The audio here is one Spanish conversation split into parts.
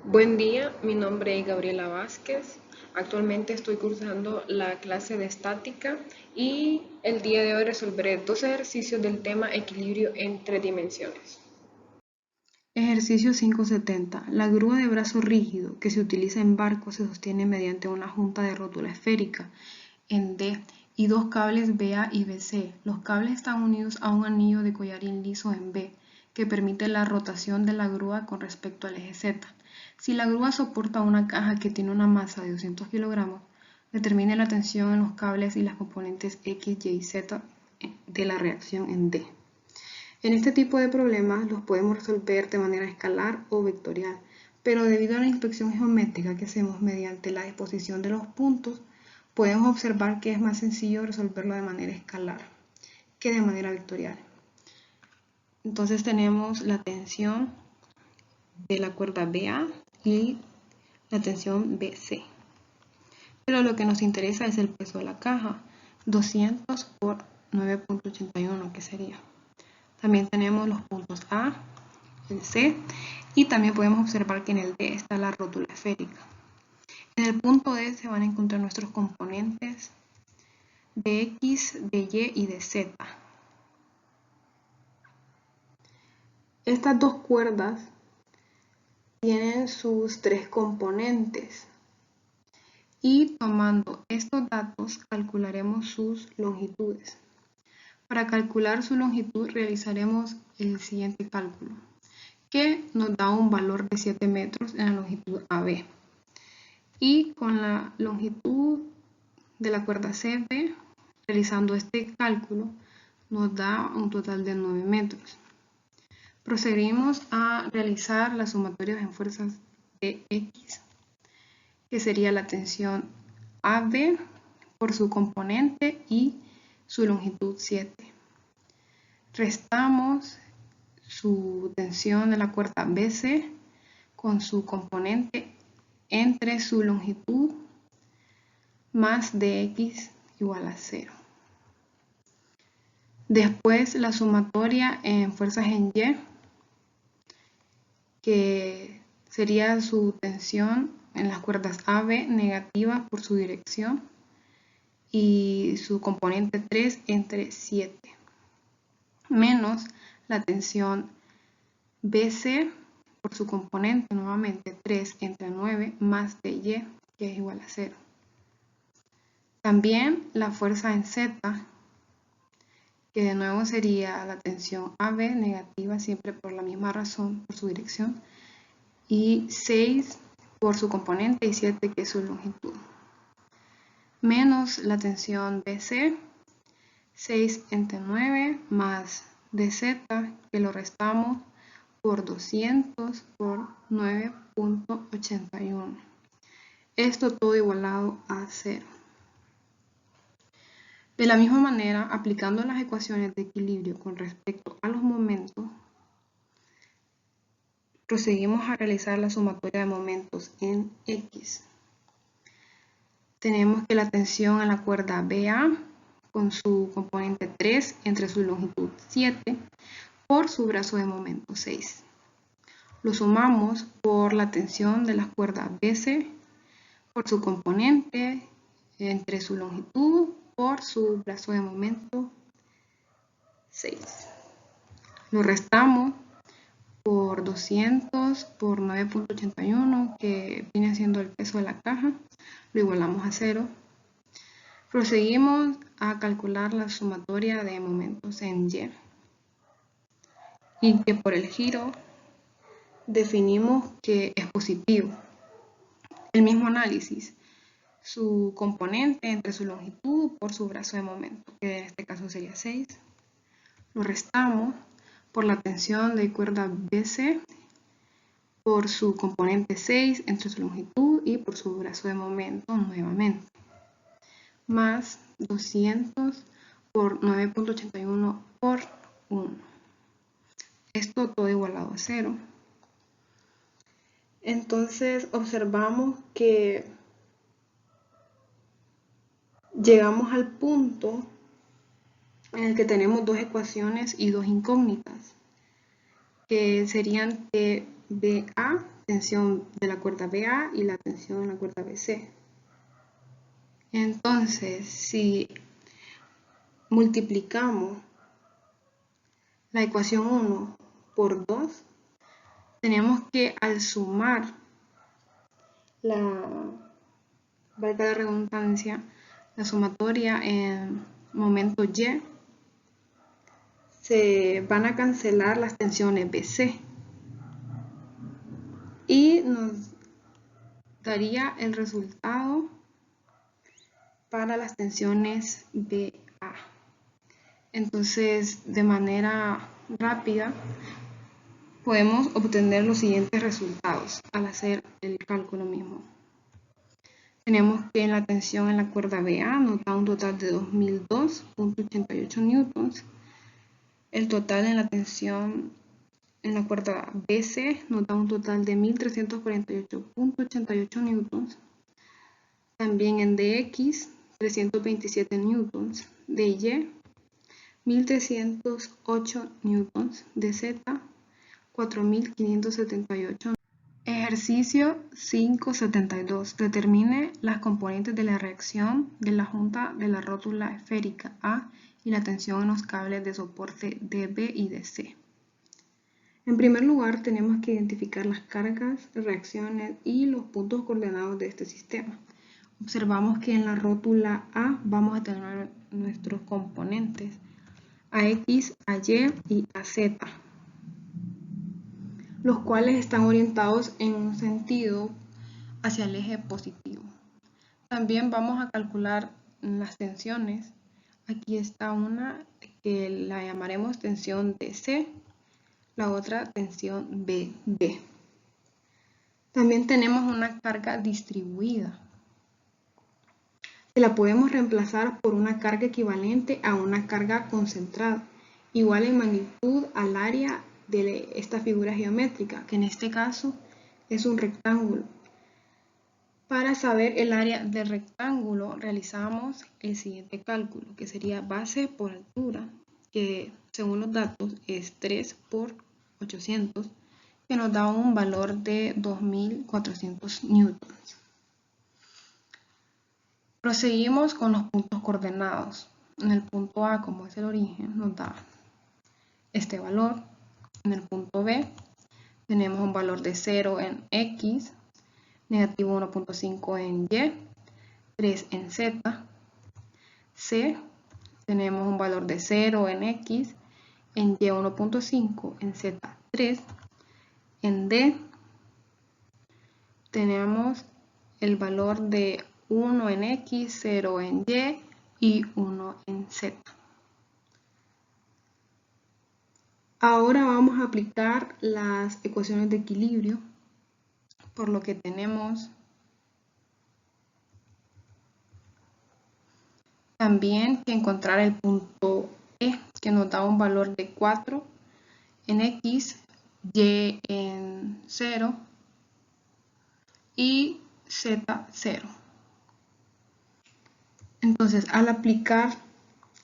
Buen día, mi nombre es Gabriela Vázquez. Actualmente estoy cursando la clase de estática y el día de hoy resolveré dos ejercicios del tema equilibrio en tres dimensiones. Ejercicio 570. La grúa de brazo rígido que se utiliza en barcos se sostiene mediante una junta de rótula esférica en D y dos cables BA y BC. Los cables están unidos a un anillo de collarín liso en B que permite la rotación de la grúa con respecto al eje Z. Si la grúa soporta una caja que tiene una masa de 200 kilogramos, determine la tensión en los cables y las componentes X, Y y Z de la reacción en D. En este tipo de problemas los podemos resolver de manera escalar o vectorial, pero debido a la inspección geométrica que hacemos mediante la disposición de los puntos, podemos observar que es más sencillo resolverlo de manera escalar que de manera vectorial. Entonces tenemos la tensión de la cuerda BA y la tensión BC. Pero lo que nos interesa es el peso de la caja, 200 por 9.81, que sería. También tenemos los puntos A, el C, y también podemos observar que en el D está la rótula esférica. En el punto D se van a encontrar nuestros componentes de X, de Y y de Z. Estas dos cuerdas tienen sus tres componentes y tomando estos datos calcularemos sus longitudes. Para calcular su longitud realizaremos el siguiente cálculo, que nos da un valor de 7 metros en la longitud AB. Y con la longitud de la cuerda CB, realizando este cálculo, nos da un total de 9 metros. Procedimos a realizar las sumatorias en fuerzas de X, que sería la tensión AB por su componente y su longitud 7. Restamos su tensión de la cuerda BC con su componente entre su longitud más dx igual a 0. Después la sumatoria en fuerzas en Y, que sería su tensión en las cuerdas AB negativa por su dirección y su componente 3 entre 7, menos la tensión BC por su componente nuevamente 3 entre 9 más de Y, que es igual a 0. También la fuerza en Z, que de nuevo sería la tensión AB negativa siempre por la misma razón, por su dirección, y 6 por su componente y 7 que es su longitud, menos la tensión BC, 6 entre 9 más dz, que lo restamos por 200 por 9.81. Esto todo igualado a 0. De la misma manera, aplicando las ecuaciones de equilibrio con respecto a los momentos, proseguimos a realizar la sumatoria de momentos en X. Tenemos que la tensión en la cuerda BA con su componente 3 entre su longitud 7 por su brazo de momento 6. Lo sumamos por la tensión de la cuerda BC por su componente entre su longitud por su brazo de momento 6. Lo restamos por 200 por 9.81, que viene siendo el peso de la caja. Lo igualamos a 0. Proseguimos a calcular la sumatoria de momentos en Y que por el giro definimos que es positivo. El mismo análisis, su componente entre su longitud por su brazo de momento, que en este caso sería 6. Lo restamos por la tensión de cuerda BC por su componente 6 entre su longitud y por su brazo de momento nuevamente, más 200 por 9.81 por 1. Esto todo igualado a 0. Entonces observamos que llegamos al punto en el que tenemos dos ecuaciones y dos incógnitas, que serían que BA tensión de la cuerda BA y la tensión en la cuerda BC. Entonces, si multiplicamos la ecuación 1 por 2, tenemos que al sumar valga la redundancia, la sumatoria en momento Y, se van a cancelar las tensiones BC y nos daría el resultado para las tensiones BA. Entonces, de manera rápida, podemos obtener los siguientes resultados al hacer el cálculo mismo. Tenemos que la tensión en la cuerda BA nos da un total de 2002.88 newtons. El total en la tensión en la cuerda BC nos da un total de 1348.88 newtons. También en DX, 327 newtons. DY, 1308 newtons. DZ, 4578. Ejercicio 572. Determine las componentes de la reacción de la junta de la rótula esférica A y la tensión en los cables de soporte DB y DC. En primer lugar, tenemos que identificar las cargas, reacciones y los puntos coordenados de este sistema. Observamos que en la rótula A vamos a tener nuestros componentes AX, AY y AZ, los cuales están orientados en un sentido hacia el eje positivo. También vamos a calcular las tensiones. Aquí está una que la llamaremos tensión DC, la otra tensión BB. También tenemos una carga distribuida, que la podemos reemplazar por una carga equivalente a una carga concentrada, igual en magnitud al área de esta figura geométrica, que en este caso es un rectángulo. Para saber el área del rectángulo realizamos el siguiente cálculo, que sería base por altura, que según los datos es 3 por 800, que nos da un valor de 2400 newtons. Proseguimos con los puntos coordenados. En el punto A, como es el origen, nos da este valor. En el punto B tenemos un valor de 0 en X, negativo 1.5 en Y, 3 en Z. C, tenemos un valor de 0 en X, en Y 1.5, en Z 3. En D tenemos el valor de 1 en X, 0 en Y y 1 en Z. Ahora vamos a aplicar las ecuaciones de equilibrio, por lo que tenemos también que encontrar el punto E, que nos da un valor de 4 en X, Y en 0 y Z 0. Entonces, al aplicar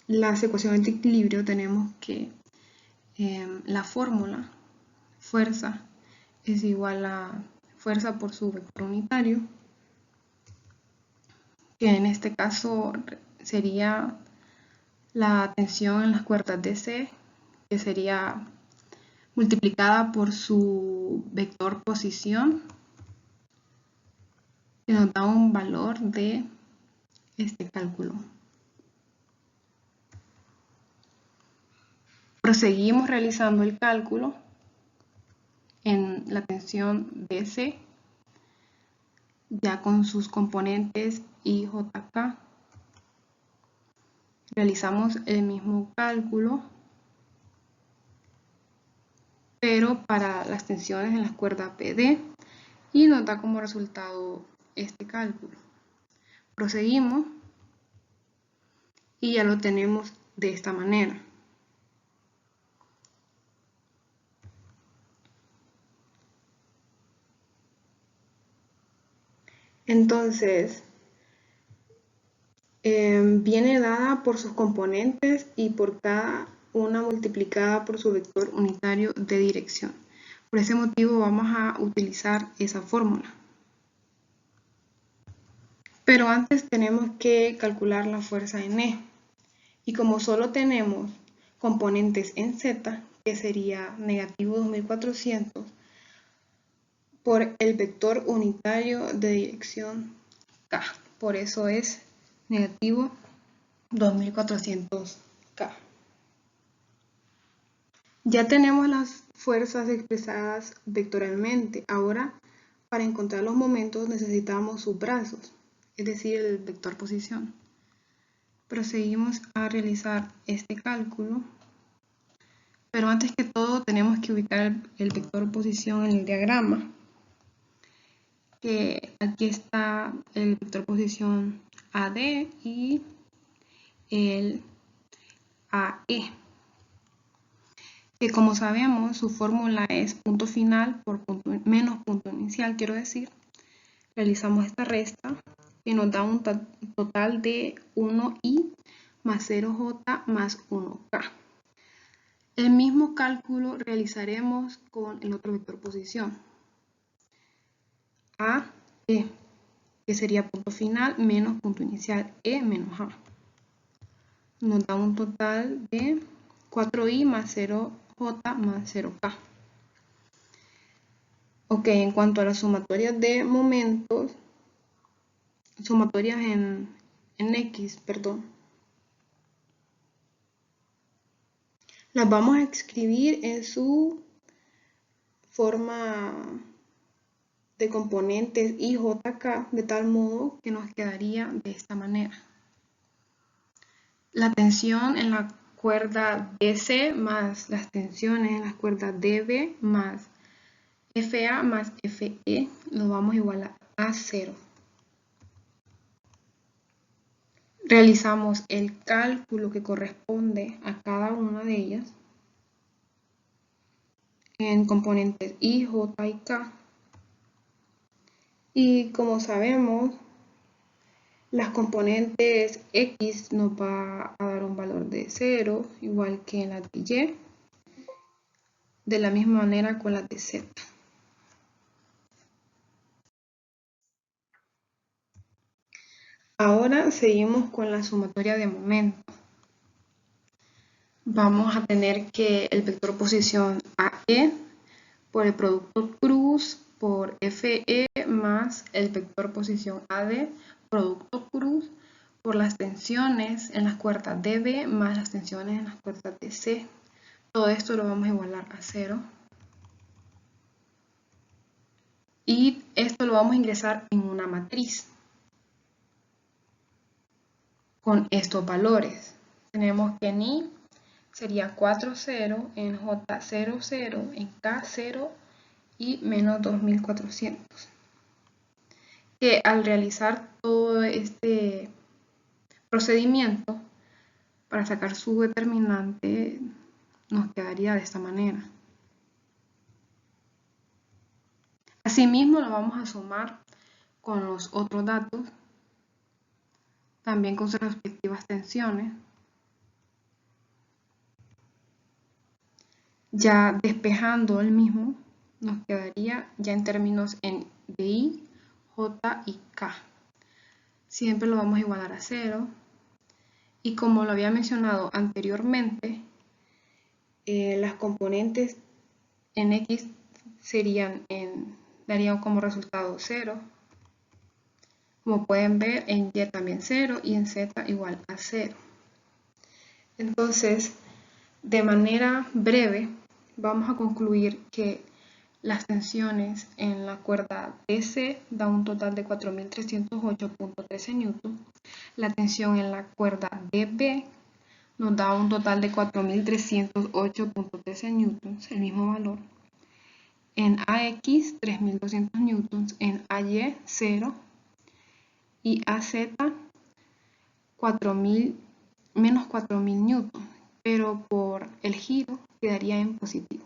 las ecuaciones de equilibrio, tenemos que la fórmula fuerza es igual a fuerza por su vector unitario, que en este caso sería la tensión en las cuerdas DC, que sería multiplicada por su vector posición, que nos da un valor de este cálculo. Proseguimos realizando el cálculo en la tensión DC, ya con sus componentes I, J, K. Realizamos el mismo cálculo, pero para las tensiones en las cuerdas PD, y nos da como resultado este cálculo. Proseguimos y ya lo tenemos de esta manera. Entonces, viene dada por sus componentes y por cada una multiplicada por su vector unitario de dirección. Por ese motivo vamos a utilizar esa fórmula. Pero antes tenemos que calcular la fuerza en E. Y como solo tenemos componentes en Z, que sería negativo 2400, por el vector unitario de dirección K. Por eso es negativo 2400K. Ya tenemos las fuerzas expresadas vectorialmente. Ahora, para encontrar los momentos necesitamos sus brazos, es decir, el vector posición. Procedimos a realizar este cálculo, pero antes que todo tenemos que ubicar el vector posición en el diagrama, que aquí está el vector posición AD y el AE, que como sabemos su fórmula es punto final por punto, menos punto inicial, quiero decir. Realizamos esta resta que nos da un total de 1i más 0j más 1k. El mismo cálculo realizaremos con el otro vector posición, AE, que sería punto final menos punto inicial, E menos A. Nos da un total de 4i más 0j más 0k. Ok, en cuanto a las sumatorias de momentos, sumatorias en X, perdón, las vamos a escribir en su forma de componentes IJK, de tal modo que nos quedaría de esta manera. La tensión en la cuerda DC más las tensiones en las cuerdas DB más FA más FE lo vamos a igualar a 0. Realizamos el cálculo que corresponde a cada una de ellas en componentes I, J y K. Y como sabemos, las componentes X nos va a dar un valor de 0, igual que en la de Y, de la misma manera con la de Z. Ahora seguimos con la sumatoria de momentos. Vamos a tener que el vector posición AE por el producto cruz por FE más el vector posición AD, producto cruz, por las tensiones en las cuerdas DB más las tensiones en las cuerdas DC. Todo esto lo vamos a igualar a 0. Y esto lo vamos a ingresar en una matriz con estos valores. Tenemos que en I sería 4, 0, en J 0, 0, en K 0 y menos 2400. Que al realizar todo este procedimiento para sacar su determinante nos quedaría de esta manera. Asimismo lo vamos a sumar con los otros datos, también con sus respectivas tensiones. Ya despejando el mismo, nos quedaría ya en términos de I, J y K. Siempre lo vamos a igualar a 0. Y como lo había mencionado anteriormente, las componentes en X darían como resultado 0. Como pueden ver, en Y también 0 y en Z igual a 0. Entonces, de manera breve, vamos a concluir que las tensiones en la cuerda DC da un total de 4.308.13 Newton. La tensión en la cuerda DB nos da un total de 4.308.13 newtons, el mismo valor. En AX, 3.200 newtons, en AY, 0, y AZ, menos 4.000 newtons, pero por el giro quedaría en positivo.